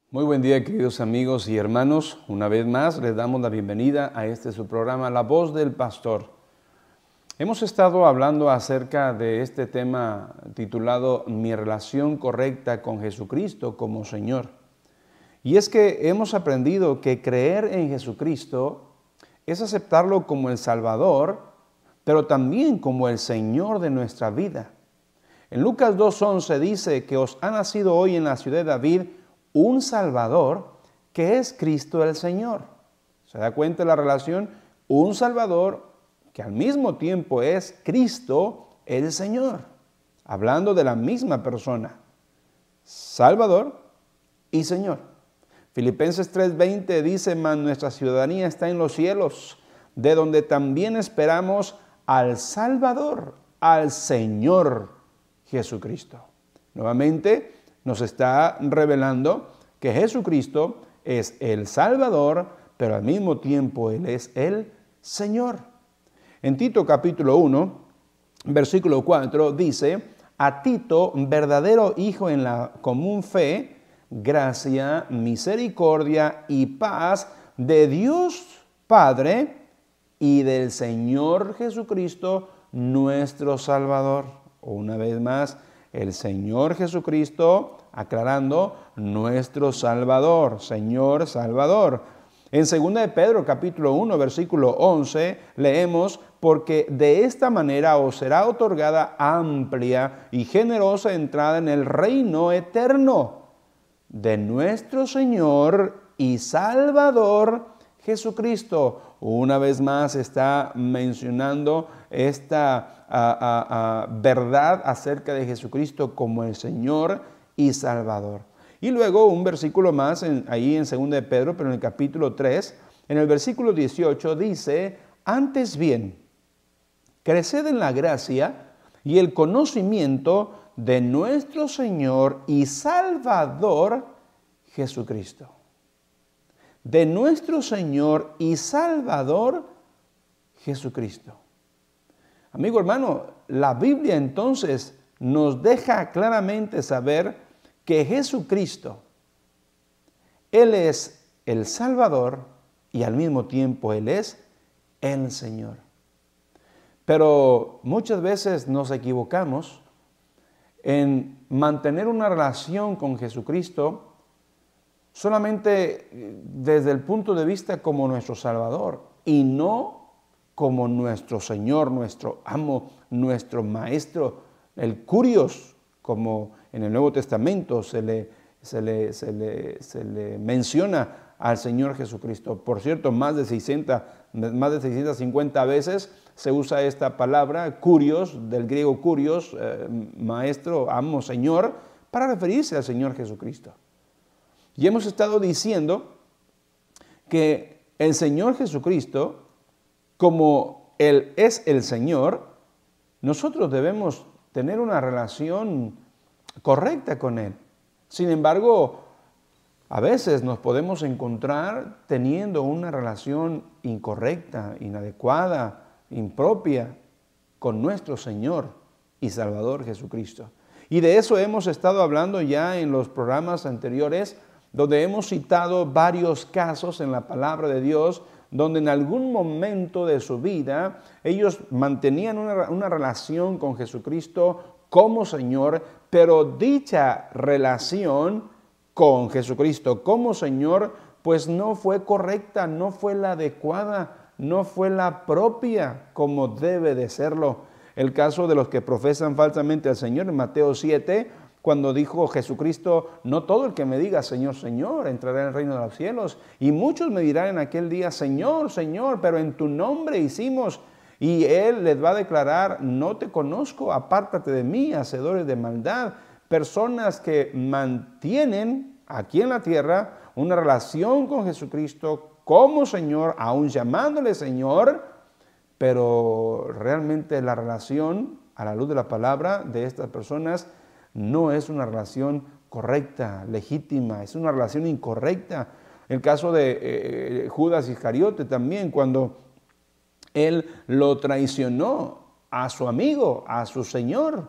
Muy buen día, queridos amigos y hermanos. Una vez más les damos la bienvenida a su programa, La Voz del Pastor. Hemos estado hablando acerca de este tema titulado Mi relación correcta con Jesucristo como Señor. Y es que hemos aprendido que creer en Jesucristo es aceptarlo como el Salvador, pero también como el Señor de nuestra vida. En Lucas 2:11 dice que os ha nacido hoy en la ciudad de David un Salvador, que es Cristo el Señor. ¿Se da cuenta de la relación? Un Salvador que al mismo tiempo es Cristo el Señor. Hablando de la misma persona. Salvador y Señor. Filipenses 3:20 dice, mas nuestra ciudadanía está en los cielos, de donde también esperamos al Salvador, al Señor Jesucristo. Nuevamente nos está revelando que Jesucristo es el Salvador, pero al mismo tiempo Él es el Señor. En Tito capítulo 1, versículo 4 dice, a Tito, verdadero hijo en la común fe, gracia, misericordia y paz de Dios Padre y del Señor Jesucristo, nuestro Salvador. Una vez más, el Señor Jesucristo, aclarando, nuestro Salvador, Señor Salvador. En 2 de Pedro, capítulo 1, versículo 11, leemos, porque de esta manera os será otorgada amplia y generosa entrada en el reino eterno de nuestro Señor y Salvador Jesucristo. Una vez más está mencionando esta verdad acerca de Jesucristo como el Señor y Salvador. Y luego un versículo más ahí en 2 de Pedro, pero en el capítulo 3, en el versículo 18 dice, antes bien, creced en la gracia y el conocimiento de nuestro Señor y Salvador Jesucristo. De nuestro Señor y Salvador Jesucristo. Amigo hermano, la Biblia entonces nos deja claramente saber que Jesucristo, Él es el Salvador y al mismo tiempo Él es el Señor. Pero muchas veces nos equivocamos en mantener una relación con Jesucristo solamente desde el punto de vista como nuestro Salvador y no como nuestro Señor, nuestro amo, nuestro maestro, el Curios, como en el Nuevo Testamento se le menciona al Señor Jesucristo. Por cierto, más de 650 veces se usa esta palabra, Curios, del griego Curios, maestro, amo, Señor, para referirse al Señor Jesucristo. Y hemos estado diciendo que el Señor Jesucristo, como Él es el Señor, nosotros debemos tener una relación correcta con Él. Sin embargo, a veces nos podemos encontrar teniendo una relación incorrecta, inadecuada, impropia con nuestro Señor y Salvador Jesucristo. Y de eso hemos estado hablando ya en los programas anteriores, donde hemos citado varios casos en la palabra de Dios, donde en algún momento de su vida ellos mantenían una relación con Jesucristo como Señor, pero dicha relación con Jesucristo como Señor, pues no fue correcta, no fue la adecuada, no fue la propia como debe de serlo. El caso de los que profesan falsamente al Señor en Mateo 7, cuando dijo Jesucristo, no todo el que me diga Señor, Señor, entrará en el reino de los cielos. Y muchos me dirán en aquel día, Señor, Señor, pero en tu nombre hicimos. Y Él les va a declarar, no te conozco, apártate de mí, hacedores de maldad. Personas que mantienen aquí en la tierra una relación con Jesucristo como Señor, aún llamándole Señor, pero realmente la relación a la luz de la palabra de estas personas no es una relación correcta, legítima, es una relación incorrecta. El caso de Judas Iscariote también, cuando él lo traicionó a su amigo, a su Señor,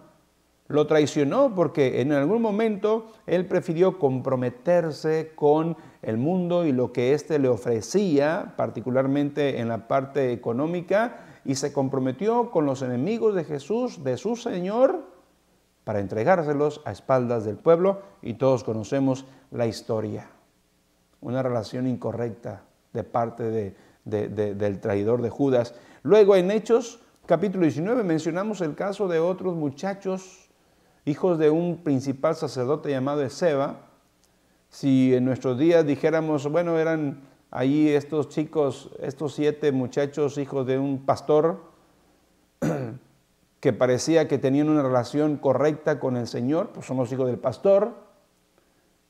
lo traicionó porque en algún momento él prefirió comprometerse con el mundo y lo que éste le ofrecía, particularmente en la parte económica, y se comprometió con los enemigos de Jesús, de su Señor, para entregárselos a espaldas del pueblo, y todos conocemos la historia. Una relación incorrecta de parte del traidor de Judas. Luego en Hechos, capítulo 19, mencionamos el caso de otros muchachos, hijos de un principal sacerdote llamado Esceva. Si en nuestros días dijéramos, bueno, eran allí estos chicos, estos 7 muchachos, hijos de un pastor, que parecía que tenían una relación correcta con el Señor, pues son los hijos del pastor.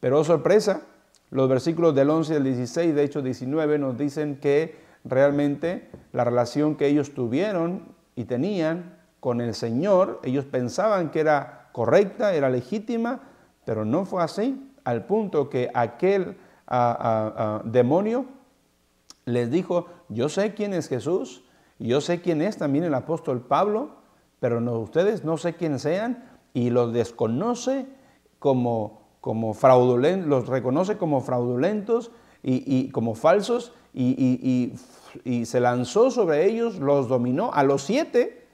Pero, oh sorpresa, los versículos del 11 al 16 de Hechos 19 nos dicen que realmente la relación que ellos tuvieron y tenían con el Señor, ellos pensaban que era correcta, era legítima, pero no fue así, al punto que aquel demonio les dijo, yo sé quién es Jesús, y yo sé quién es también el apóstol Pablo, pero no, ustedes no sé quién sean, y los desconoce como fraudulentos, los reconoce como fraudulentos y como falsos, y se lanzó sobre ellos, los dominó, a los siete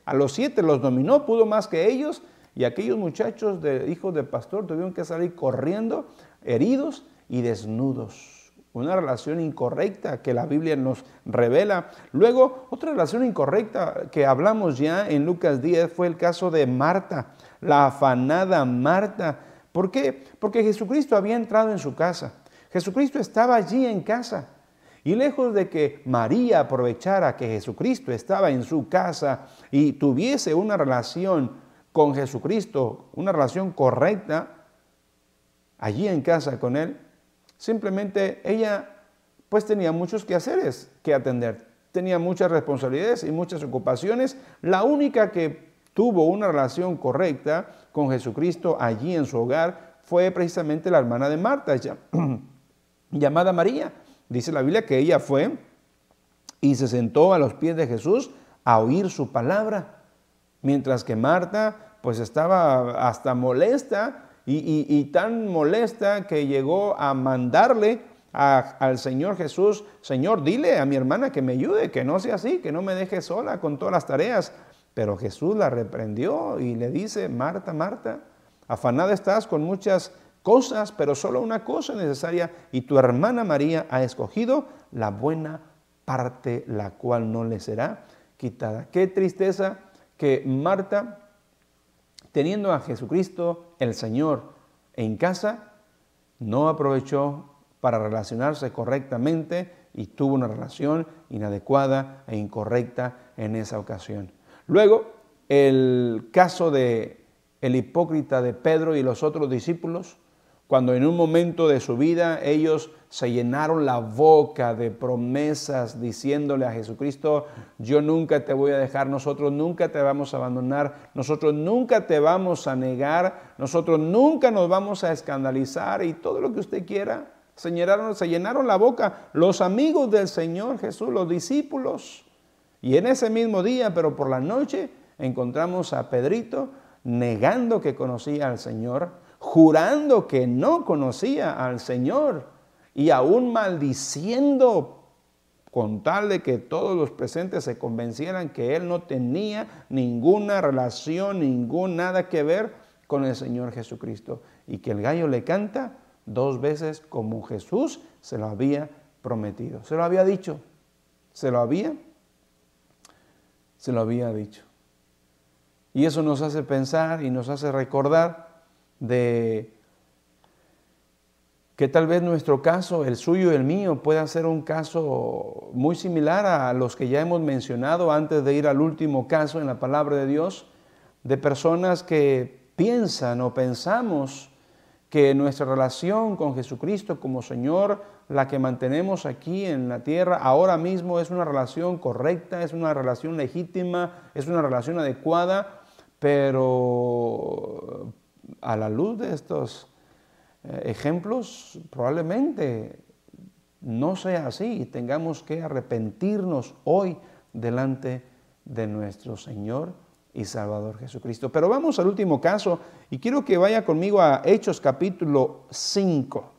los dominó, pudo más que ellos, y aquellos muchachos hijos de pastor tuvieron que salir corriendo, heridos y desnudos. Una relación incorrecta que la Biblia nos revela. Luego, otra relación incorrecta que hablamos ya en Lucas 10 fue el caso de Marta, la afanada Marta. ¿Por qué? Porque Jesucristo había entrado en su casa. Jesucristo estaba allí en casa. Y lejos de que María aprovechara que Jesucristo estaba en su casa y tuviese una relación con Jesucristo, una relación correcta, allí en casa con Él, simplemente ella pues tenía muchos quehaceres que atender, tenía muchas responsabilidades y muchas ocupaciones. La única que tuvo una relación correcta con Jesucristo allí en su hogar fue precisamente la hermana de Marta, llamada María. Dice la Biblia que ella fue y se sentó a los pies de Jesús a oír su palabra, mientras que Marta pues estaba hasta molesta y tan molesta que llegó a mandarle al Señor Jesús, Señor, dile a mi hermana que me ayude, que no sea así, que no me deje sola con todas las tareas. Pero Jesús la reprendió y le dice, Marta, Marta, afanada estás con muchas cosas, pero solo una cosa es necesaria, y tu hermana María ha escogido la buena parte, la cual no le será quitada. Qué tristeza que Marta, teniendo a Jesucristo, el Señor, en casa, no aprovechó para relacionarse correctamente y tuvo una relación inadecuada e incorrecta en esa ocasión. Luego, el caso de el hipócrita de Pedro y los otros discípulos, cuando en un momento de su vida ellos se llenaron la boca de promesas diciéndole a Jesucristo, yo nunca te voy a dejar, nosotros nunca te vamos a abandonar, nosotros nunca te vamos a negar, nosotros nunca nos vamos a escandalizar y todo lo que usted quiera. Se llenaron la boca los amigos del Señor Jesús, los discípulos. Y en ese mismo día, pero por la noche, encontramos a Pedrito negando que conocía al Señor, jurando que no conocía al Señor y aún maldiciendo con tal de que todos los presentes se convencieran que él no tenía ninguna relación, nada que ver con el Señor Jesucristo y que el gallo le canta 2 veces como Jesús se lo había prometido. Se lo había dicho, se lo había dicho. Y eso nos hace pensar y nos hace recordar de que tal vez nuestro caso, el suyo y el mío, pueda ser un caso muy similar a los que ya hemos mencionado antes de ir al último caso en la palabra de Dios, de personas que piensan o pensamos que nuestra relación con Jesucristo como Señor, la que mantenemos aquí en la tierra, ahora mismo es una relación correcta, es una relación legítima, es una relación adecuada, pero a la luz de estos ejemplos, probablemente no sea así y tengamos que arrepentirnos hoy delante de nuestro Señor y Salvador Jesucristo. Pero vamos al último caso y quiero que vaya conmigo a Hechos capítulo 5.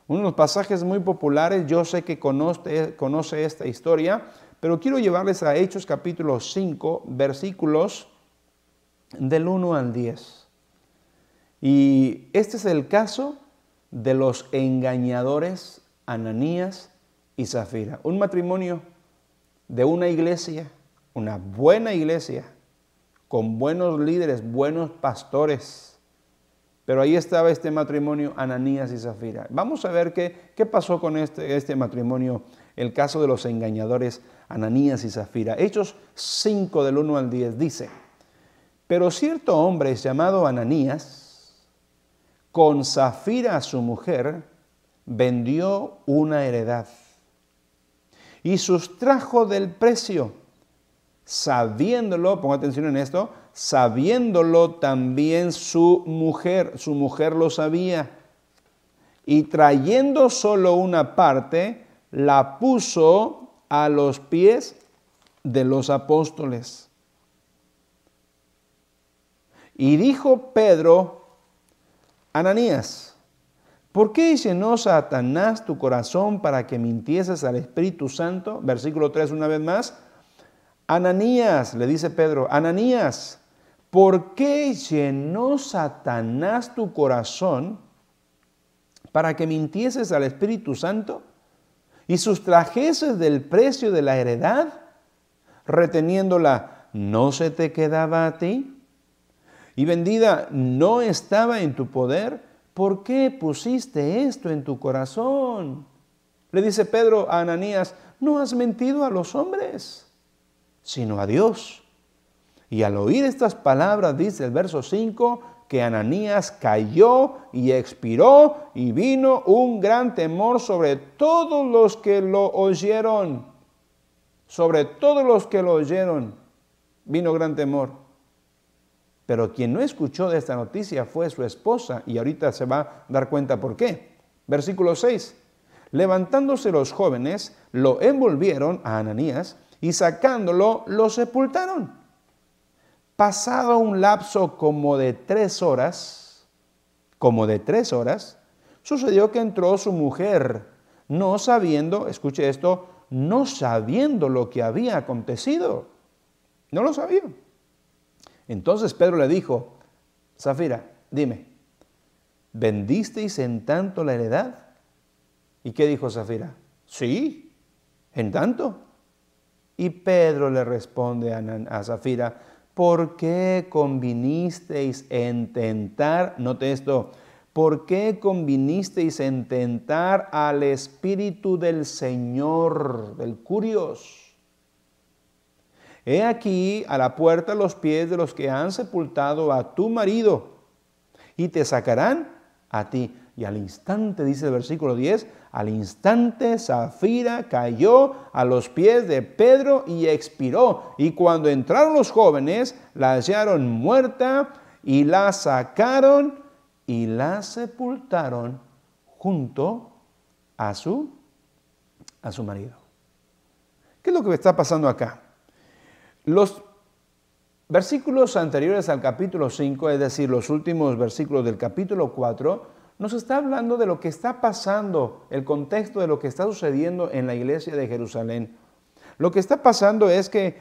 Uno de los pasajes muy populares, yo sé que conoce esta historia, pero quiero llevarles a Hechos capítulo 5, versículos del 1 al 10. Y este es el caso de los engañadores Ananías y Zafira. Un matrimonio de una iglesia, una buena iglesia, con buenos líderes, buenos pastores. Pero ahí estaba este matrimonio, Ananías y Zafira. Vamos a ver qué pasó con este matrimonio, el caso de los engañadores Ananías y Zafira. Hechos 5 del 1 al 10 dice: pero cierto hombre llamado Ananías, con Zafira su mujer, vendió una heredad y sustrajo del precio, sabiéndolo, ponga atención en esto, sabiéndolo también su mujer lo sabía, y trayendo solo una parte, la puso a los pies de los apóstoles. Y dijo Pedro: Ananías, ¿por qué llenó Satanás tu corazón para que mintieses al Espíritu Santo? Versículo 3 una vez más. Ananías, le dice Pedro, Ananías, ¿por qué llenó Satanás tu corazón para que mintieses al Espíritu Santo y sustrajeses del precio de la heredad, reteniéndola, no se te quedaba a ti? Y vendida no estaba en tu poder, ¿por qué pusiste esto en tu corazón? Le dice Pedro a Ananías, no has mentido a los hombres, sino a Dios. Y al oír estas palabras, dice el verso 5, que Ananías cayó y expiró, y vino un gran temor sobre todos los que lo oyeron. Sobre todos los que lo oyeron, vino gran temor. Pero quien no escuchó de esta noticia fue su esposa, y ahorita se va a dar cuenta por qué. Versículo 6. Levantándose los jóvenes, lo envolvieron a Ananías y sacándolo, lo sepultaron. Pasado un lapso como de 3 horas, sucedió que entró su mujer, no sabiendo, escuche esto, no sabiendo lo que había acontecido. No lo sabía. Entonces Pedro le dijo, Zafira, dime, ¿vendisteis en tanto la heredad? ¿Y qué dijo Zafira? Sí, en tanto. Y Pedro le responde a Zafira, ¿por qué convinisteis en tentar? Note esto, ¿por qué convinisteis en tentar al Espíritu del Señor, del Curios? He aquí a la puerta los pies de los que han sepultado a tu marido, y te sacarán a ti. Y al instante, dice el versículo 10, al instante Zafira cayó a los pies de Pedro y expiró. Y cuando entraron los jóvenes, la hallaron muerta y la sacaron y la sepultaron junto a su marido. ¿Qué es lo que está pasando acá? Los versículos anteriores al capítulo 5, es decir, los últimos versículos del capítulo 4, nos está hablando de lo que está pasando, el contexto de lo que está sucediendo en la iglesia de Jerusalén. Lo que está pasando es que,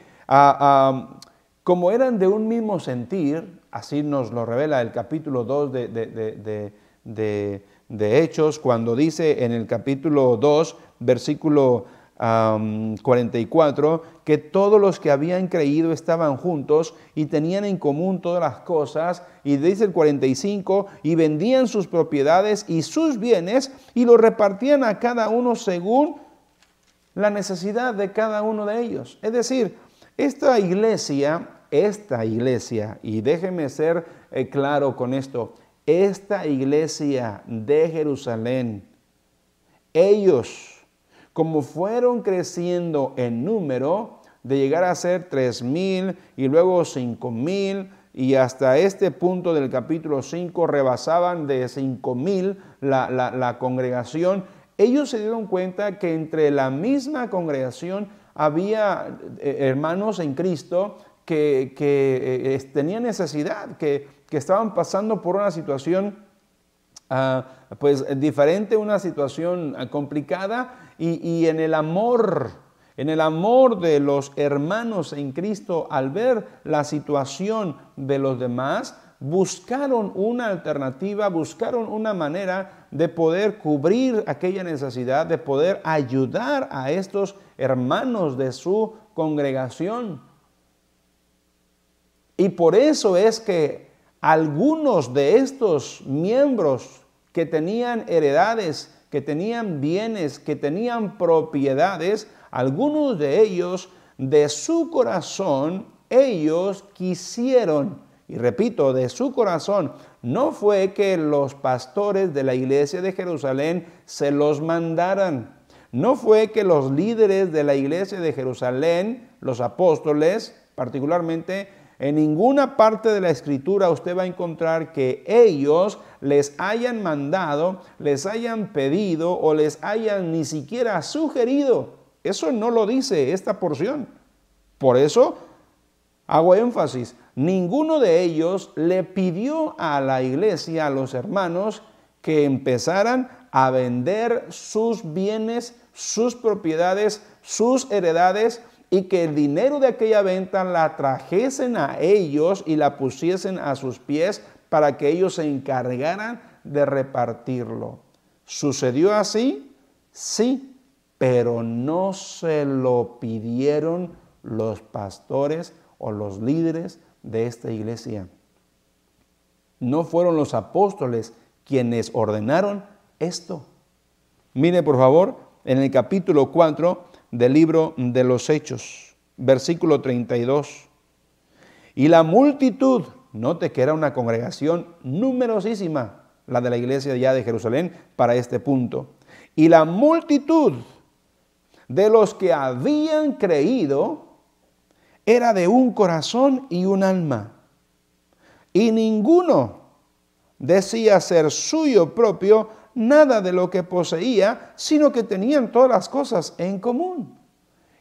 como eran de un mismo sentir, así nos lo revela el capítulo 2 de Hechos, cuando dice en el capítulo 2, versículo 44, que todos los que habían creído estaban juntos y tenían en común todas las cosas, y dice el 45, y vendían sus propiedades y sus bienes y los repartían a cada uno según la necesidad de cada uno de ellos. Es decir, esta iglesia, y déjeme ser claro con esto, esta iglesia de Jerusalén, ellos, como fueron creciendo en número, de llegar a ser 3,000 y luego 5,000, y hasta este punto del capítulo 5 rebasaban de 5,000 la congregación, ellos se dieron cuenta que entre la misma congregación había hermanos en Cristo que tenían necesidad, que estaban pasando por una situación pues diferente, una situación complicada, y en el amor de los hermanos en Cristo, al ver la situación de los demás, buscaron una alternativa, buscaron una manera de poder cubrir aquella necesidad, de poder ayudar a estos hermanos de su congregación. Y por eso es que algunos de estos miembros que tenían heredades, que tenían bienes, que tenían propiedades, algunos de ellos, de su corazón, ellos quisieron, y repito, de su corazón, no fue que los pastores de la iglesia de Jerusalén se los mandaran, no fue que los líderes de la iglesia de Jerusalén, los apóstoles particularmente, en ninguna parte de la Escritura usted va a encontrar que ellos les hayan mandado, les hayan pedido o les hayan ni siquiera sugerido. Eso no lo dice esta porción. Por eso hago énfasis. Ninguno de ellos le pidió a la iglesia, a los hermanos, que empezaran a vender sus bienes, sus propiedades, sus heredades, y que el dinero de aquella venta la trajesen a ellos y la pusiesen a sus pies para que ellos se encargaran de repartirlo. ¿Sucedió así? Sí, pero no se lo pidieron los pastores o los líderes de esta iglesia. No fueron los apóstoles quienes ordenaron esto. Mire por favor en el capítulo 4 del libro de los Hechos, versículo 32. Y la multitud, note que era una congregación numerosísima, la de la iglesia ya de Jerusalén para este punto. Y la multitud de los que habían creído era de un corazón y un alma. Y ninguno decía ser suyo propio nada de lo que poseía, sino que tenían todas las cosas en común.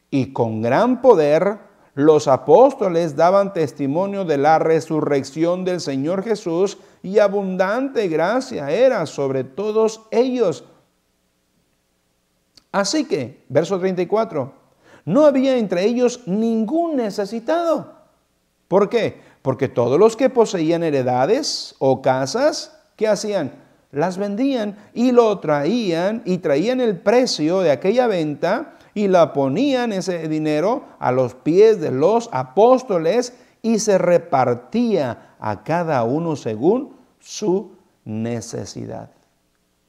Y con gran poder los apóstoles daban testimonio de la resurrección del Señor Jesús, y abundante gracia era sobre todos ellos. Así que, verso 34, no había entre ellos ningún necesitado. ¿Por qué? Porque todos los que poseían heredades o casas, ¿qué hacían? Las vendían y lo traían, y traían el precio de aquella venta y la ponían ese dinero a los pies de los apóstoles, y se repartía a cada uno según su necesidad.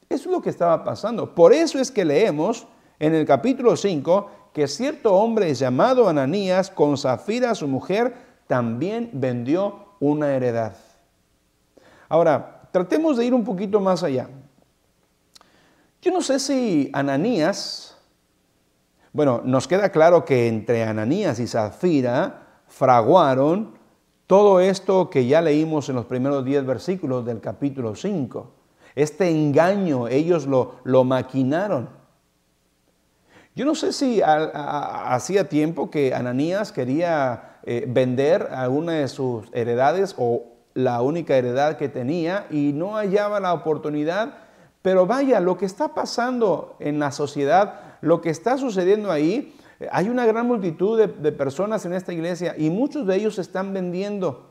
Eso es lo que estaba pasando. Por eso es que leemos en el capítulo 5 que cierto hombre llamado Ananías, con Zafira su mujer, también vendió una heredad. Ahora, tratemos de ir un poquito más allá. Yo no sé si Ananías, bueno, nos queda claro que entre Ananías y Zafira fraguaron todo esto que ya leímos en los primeros 10 versículos del capítulo 5. Este engaño, ellos lo maquinaron. Yo no sé si hacía tiempo que Ananías quería vender alguna de sus heredades o la única heredad que tenía, y no hallaba la oportunidad. Pero vaya, lo que está pasando en la sociedad, lo que está sucediendo ahí, hay una gran multitud de personas en esta iglesia, y muchos de ellos están vendiendo.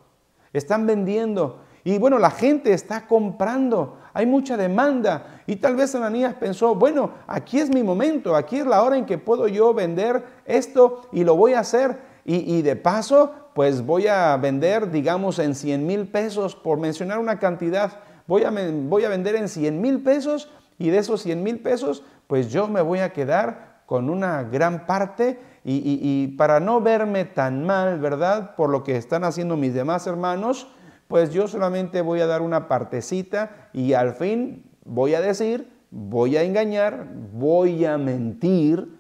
Y bueno, la gente está comprando, hay mucha demanda, y tal vez Ananías pensó, bueno, aquí es mi momento, aquí es la hora en que puedo yo vender esto, y lo voy a hacer, y de paso, pues voy a vender, digamos, en 100,000 pesos, por mencionar una cantidad. Voy a vender en 100,000 pesos, y de esos 100,000 pesos, pues yo me voy a quedar con una gran parte, y para no verme tan mal, ¿verdad?, por lo que están haciendo mis demás hermanos, pues yo solamente voy a dar una partecita, y al fin voy a decir, voy a engañar, voy a mentir,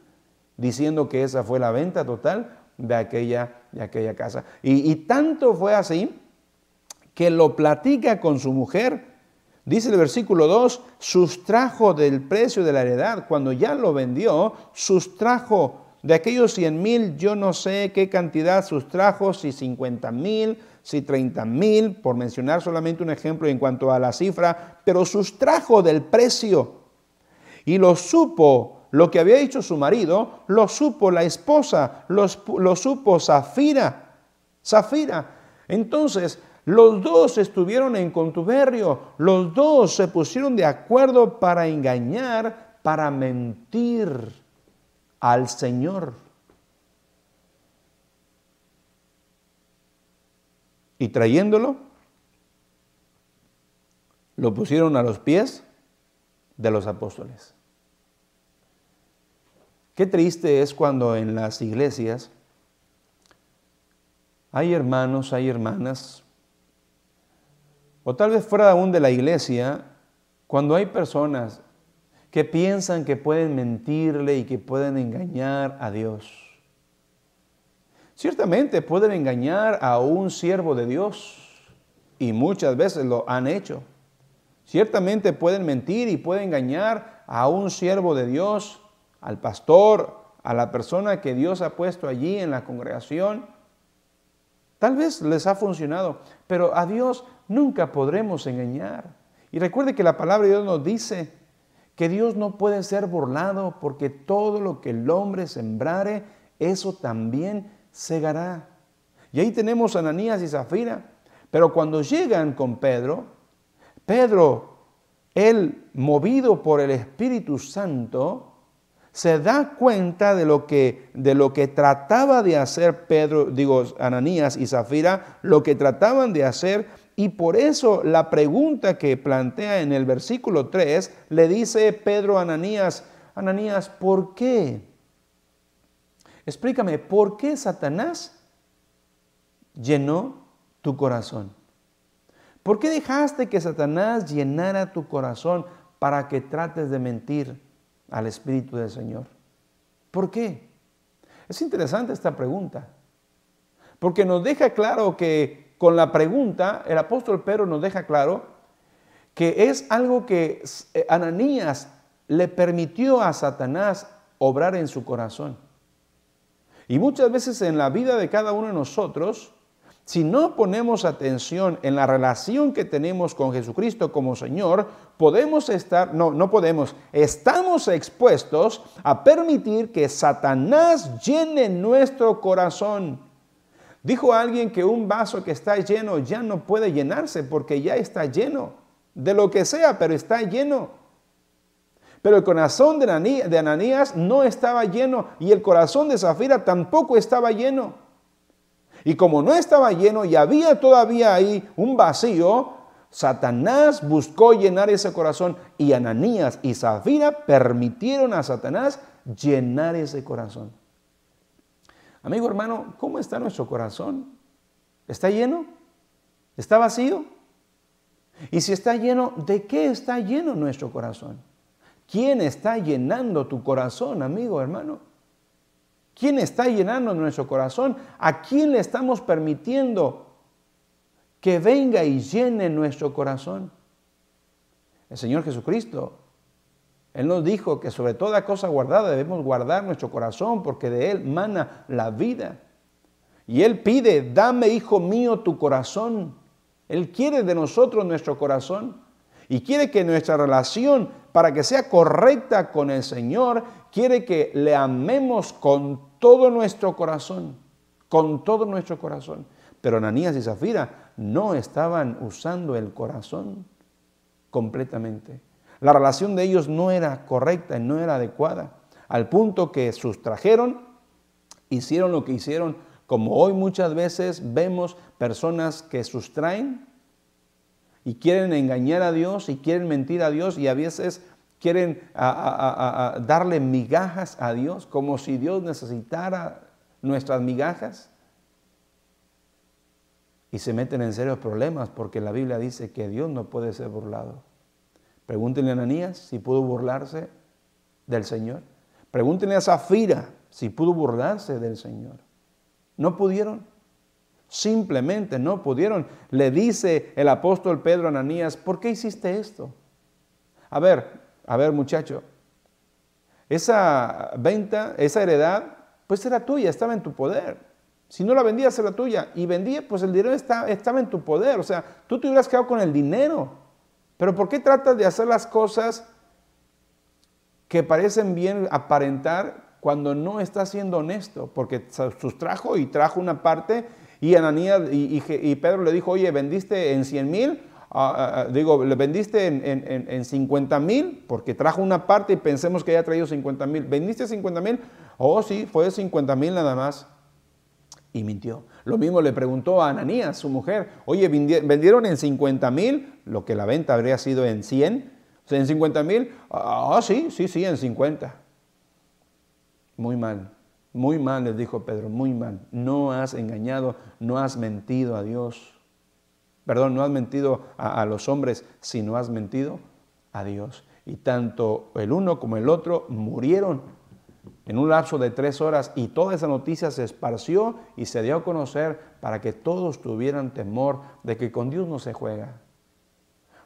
diciendo que esa fue la venta total de aquella casa. Y tanto fue así que lo platica con su mujer. Dice el versículo 2, sustrajo del precio de la heredad. Cuando ya lo vendió, sustrajo de aquellos 100,000, yo no sé qué cantidad sustrajo, si 50,000, si 30,000, por mencionar solamente un ejemplo en cuanto a la cifra, pero sustrajo del precio y lo supo. Lo que había hecho su marido, lo supo la esposa, lo supo Zafira. Entonces, los dos estuvieron en contubernio, los dos se pusieron de acuerdo para engañar, para mentir al Señor. Y trayéndolo, lo pusieron a los pies de los apóstoles. Qué triste es cuando en las iglesias hay hermanos, hay hermanas, o tal vez fuera aún de la iglesia, cuando hay personas que piensan que pueden mentirle y que pueden engañar a Dios. Ciertamente pueden engañar a un siervo de Dios y muchas veces lo han hecho. Ciertamente pueden mentir y pueden engañar a un siervo de Dios, al pastor, a la persona que Dios ha puesto allí en la congregación. Tal vez les ha funcionado, pero a Dios nunca podremos engañar. Y recuerde que la palabra de Dios nos dice que Dios no puede ser burlado, porque todo lo que el hombre sembrare, eso también segará. Y ahí tenemos a Ananías y Zafira. Pero cuando llegan con Pedro, él, movido por el Espíritu Santo, se da cuenta de lo que trataba de hacer Ananías y Zafira, lo que trataban de hacer, y por eso la pregunta que plantea en el versículo 3, le dice Pedro a Ananías, Ananías, ¿por qué? Explícame, ¿por qué Satanás llenó tu corazón? ¿Por qué dejaste que Satanás llenara tu corazón para que trates de mentir al Espíritu del Señor? ¿Por qué? Es interesante esta pregunta, porque nos deja claro que con la pregunta, el apóstol Pedro nos deja claro que es algo que Ananías le permitió a Satanás obrar en su corazón. Y muchas veces en la vida de cada uno de nosotros, si no ponemos atención en la relación que tenemos con Jesucristo como Señor, estamos expuestos a permitir que Satanás llene nuestro corazón. Dijo alguien que un vaso que está lleno ya no puede llenarse porque ya está lleno, de lo que sea, pero está lleno. Pero el corazón de Ananías no estaba lleno y el corazón de Zafira tampoco estaba lleno. Y como no estaba lleno y había todavía ahí un vacío, Satanás buscó llenar ese corazón y Ananías y Zafira permitieron a Satanás llenar ese corazón. Amigo hermano, ¿cómo está nuestro corazón? ¿Está lleno? ¿Está vacío? Y si está lleno, ¿de qué está lleno nuestro corazón? ¿Quién está llenando tu corazón, amigo hermano? ¿Quién está llenando nuestro corazón? ¿A quién le estamos permitiendo que venga y llene nuestro corazón? El Señor Jesucristo, Él nos dijo que sobre toda cosa guardada debemos guardar nuestro corazón porque de Él mana la vida. Y Él pide, dame, hijo mío, tu corazón. Él quiere de nosotros nuestro corazón y quiere que nuestra relación, para que sea correcta con el Señor, quiere que le amemos con todo nuestro corazón, con todo nuestro corazón. Pero Ananías y Zafira no estaban usando el corazón completamente. La relación de ellos no era correcta, no era adecuada, al punto que sustrajeron, hicieron lo que hicieron, como hoy muchas veces vemos personas que sustraen y quieren engañar a Dios y quieren mentir a Dios y a veces quieren darle migajas a Dios, como si Dios necesitara nuestras migajas. Y se meten en serios problemas porque la Biblia dice que Dios no puede ser burlado. Pregúntenle a Ananías si pudo burlarse del Señor. Pregúntenle a Zafira si pudo burlarse del Señor. No pudieron. Simplemente no pudieron. Le dice el apóstol Pedro a Ananías, ¿por qué hiciste esto? A ver muchacho, esa venta, esa heredad pues era tuya, estaba en tu poder. Si no la vendías, era tuya. Y vendía, pues el dinero estaba en tu poder. O sea, tú te hubieras quedado con el dinero. Pero ¿por qué tratas de hacer las cosas que parecen bien aparentar cuando no estás siendo honesto? Porque sustrajo y trajo una parte, y Ananías y Pedro le dijo, oye, ¿vendiste en 100,000? ¿Le vendiste en 50,000? Porque trajo una parte y pensemos que haya traído 50,000. ¿Vendiste 50,000? Oh, sí, fue 50,000 nada más. Y mintió. Lo mismo le preguntó a Ananías, su mujer, oye, ¿vendieron en 50,000? Lo que la venta habría sido en 100. O sea, en 50,000, sí, en 50. Muy mal, les dijo Pedro, muy mal. No has engañado, no has mentido a Dios. Perdón, no has mentido a los hombres, sino has mentido a Dios. Y tanto el uno como el otro murieron en un lapso de 3 horas, y toda esa noticia se esparció y se dio a conocer para que todos tuvieran temor de que con Dios no se juega,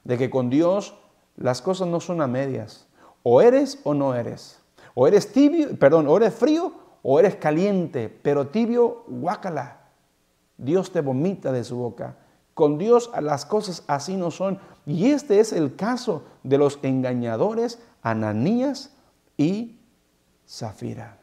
de que con Dios las cosas no son a medias, o eres o no eres, o eres tibio, o eres frío o eres caliente, pero tibio, guácala, Dios te vomita de su boca. Con Dios las cosas así no son, y este es el caso de los engañadores Ananías y Zafira.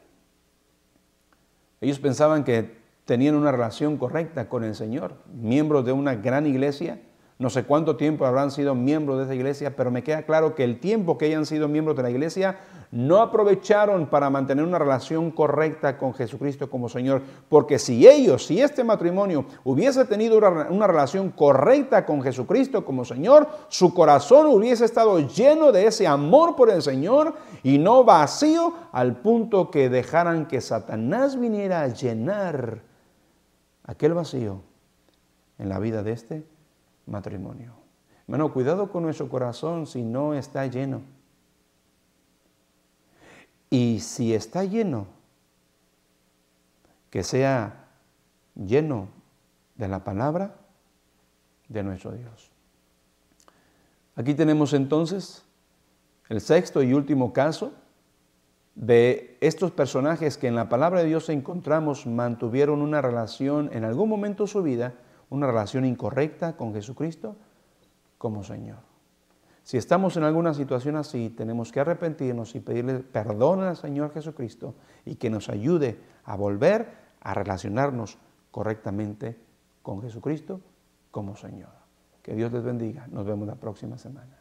Ellos pensaban que tenían una relación correcta con el Señor, miembros de una gran iglesia. No sé cuánto tiempo habrán sido miembros de esa iglesia, pero me queda claro que el tiempo que hayan sido miembros de la iglesia no aprovecharon para mantener una relación correcta con Jesucristo como Señor. Porque si este matrimonio hubiese tenido una relación correcta con Jesucristo como Señor, su corazón hubiese estado lleno de ese amor por el Señor y no vacío al punto que dejaran que Satanás viniera a llenar aquel vacío en la vida de este matrimonio. Hermano, cuidado con nuestro corazón si no está lleno. Y si está lleno, que sea lleno de la palabra de nuestro Dios. Aquí tenemos entonces el sexto y último caso de estos personajes que en la palabra de Dios encontramos mantuvieron una relación en algún momento de su vida, una relación incorrecta con Jesucristo como Señor. Si estamos en alguna situación así, tenemos que arrepentirnos y pedirle perdón al Señor Jesucristo y que nos ayude a volver a relacionarnos correctamente con Jesucristo como Señor. Que Dios les bendiga. Nos vemos la próxima semana.